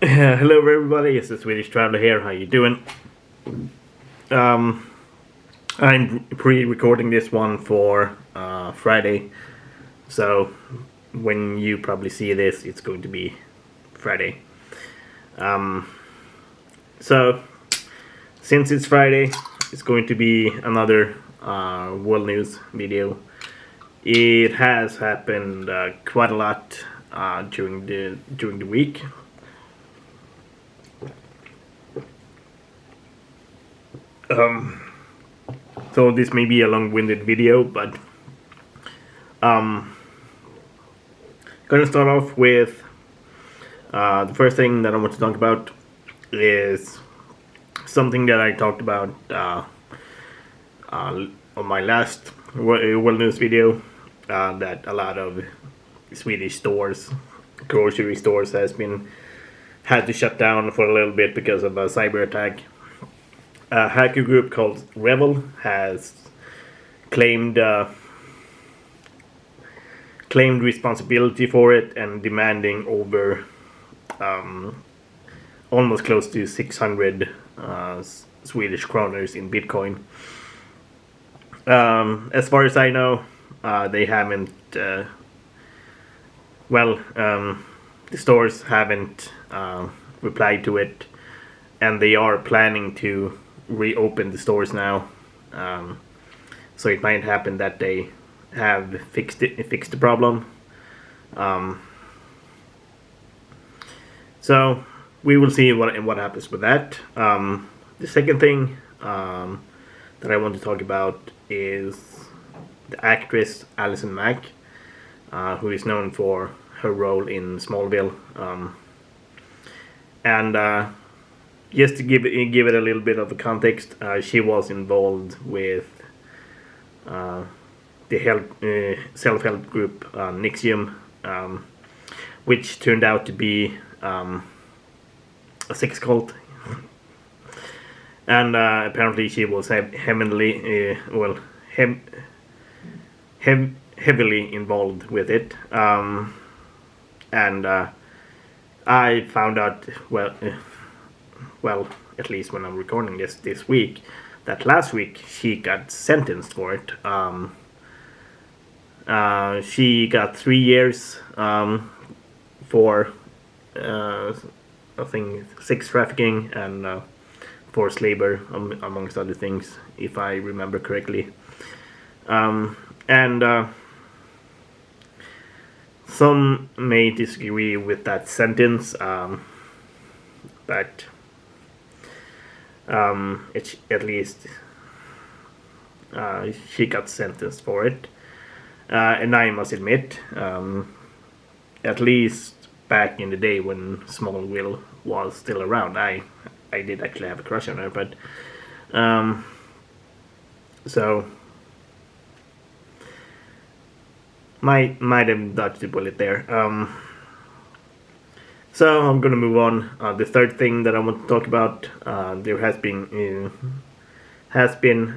Hello everybody, it's the Swedish Traveler here. How you doing? Um, I'm pre-recording this one for Friday, so when you probably see this, it's going to be Friday. Um, so since it's Friday, it's going to be another world news video. It has happened quite a lot during the week. So this may be a long-winded video, but gonna start off with the first thing that I want to talk about is something that I talked about on my last world news video, that a lot of Swedish stores, grocery stores, had to shut down for a little bit because of a cyber attack. A hacker group called Rebel has claimed responsibility for it and demanding over almost close to 600 Swedish kroners in Bitcoin. As far as I know, they haven't. The stores haven't replied to it, and they are planning to reopen the stores now. So it might happen that they have fixed the problem. So we will see what happens with that. The second thing that I want to talk about is the actress Allison Mack, who is known for her role in Smallville, and just to give it a little bit of a context, she was involved with the self-help group Nixium, which turned out to be a sex cult, and apparently she was heavily involved with it, and I found out well, at least when I'm recording this week, that last week she got sentenced for it. She got 3 years for I think sex trafficking and forced labor, amongst other things, if I remember correctly. And some may disagree with that sentence, but it's at least she got sentenced for it, and I must admit, at least back in the day when Smallville was still around, I did actually have a crush on her, but so might have dodged the bullet there. So I'm gonna move on. The third thing that I want to talk about, there has been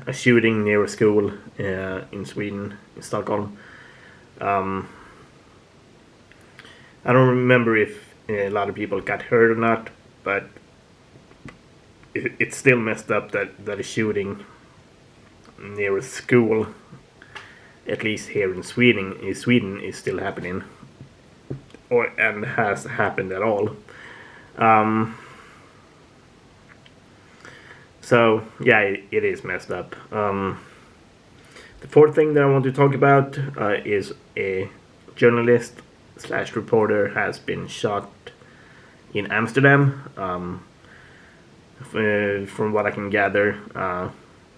a shooting near a school in Sweden, in Stockholm. I don't remember if a lot of people got hurt or not, but it's still messed up that a shooting near a school, at least here in Sweden, is still happening, and has happened at all. So yeah, it is messed up. The fourth thing that I want to talk about is a journalist / reporter has been shot in Amsterdam. From what I can gather,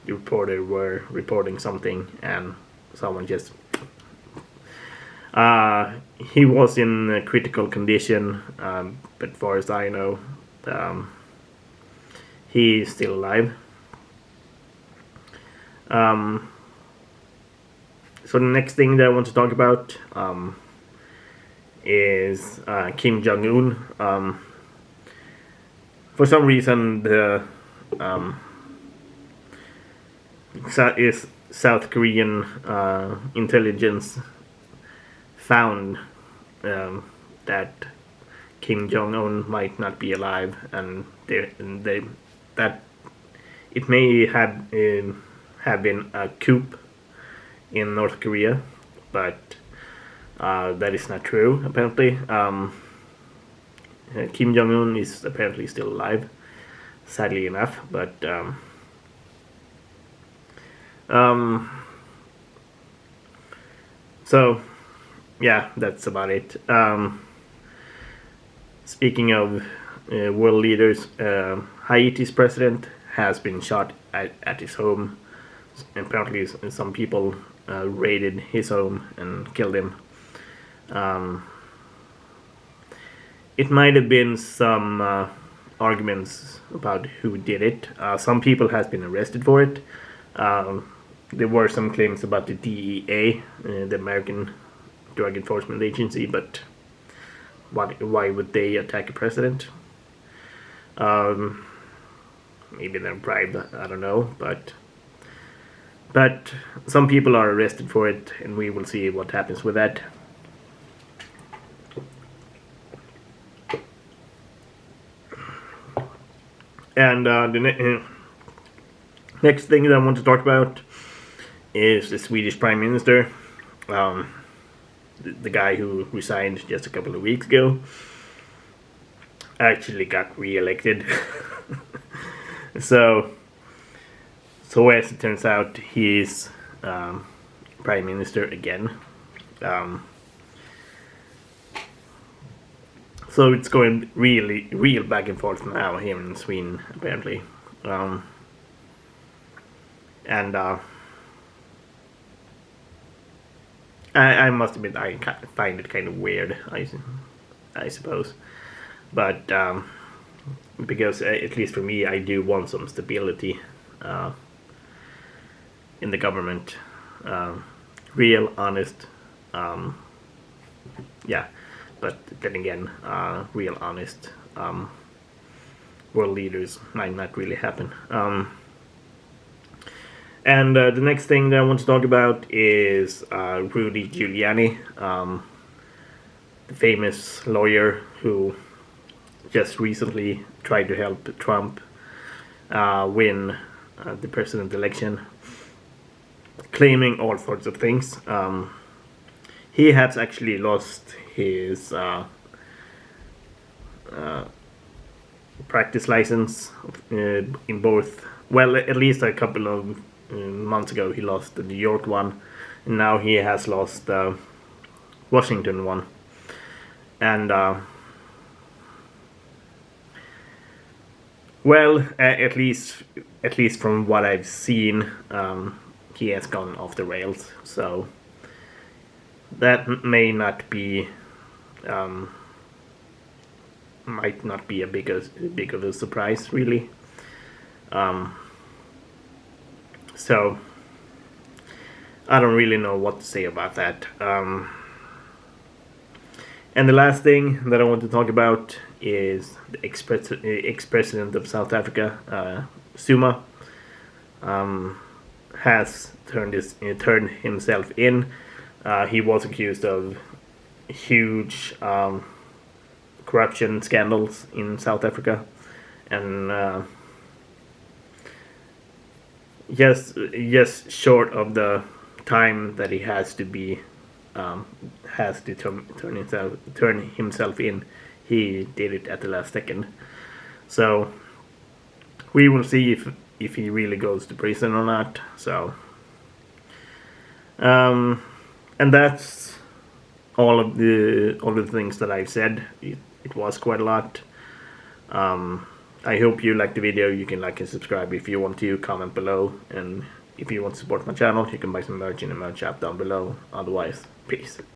the reporter were reporting something and someone just he was in a critical condition, but as far as I know, he is still alive. So the next thing that I want to talk about is Kim Jung-un. For some reason, the South Korean intelligence found that Kim Jong-un might not be alive, and that it may have been a coup in North Korea, but that is not true, apparently. Kim Jong-un is apparently still alive, sadly enough, but so yeah, that's about it. Speaking of world leaders, Haiti's president has been shot at his home. Apparently some people raided his home and killed him. It might have been some arguments about who did it. Some people has been arrested for it. There were some claims about the DEA, the American Drug Enforcement Agency, but why would they attack a president? Maybe they're bribed, I don't know, but some people are arrested for it, and we will see what happens with that. And the next thing that I want to talk about is the Swedish Prime Minister, the guy who resigned just a couple of weeks ago, actually got re-elected. So as it turns out, he is Prime Minister again. So it's going real back and forth now here in Sweden, apparently. And I must admit, I find it kind of weird, I suppose. But because at least for me, I do want some stability in the government. Real, honest, yeah. But then again, real, honest world leaders might not really happen. And the next thing that I want to talk about is Rudy Guiliani, the famous lawyer who just recently tried to help Trump win the president election, claiming all sorts of things. He has actually lost his practice license in both, well, at least a couple of months ago he lost the New York one, and now he has lost the Washington one. And well, at least from what I've seen, he has gone off the rails. So that may not be, might not be a big of a surprise, really. So I don't really know what to say about that. And the last thing that I want to talk about is the ex-president of South Africa, Zuma, has turned himself in. He was accused of huge corruption scandals in South Africa, and just short of the time that he has to be turn himself in, he did it at the last second. So we will see if he really goes to prison or not. So and that's all of the things that I've said. It was quite a lot. I hope you liked the video. You can like and subscribe if you want to, comment below, and if you want to support my channel, you can buy some merch in the merch shop down below. Otherwise, peace.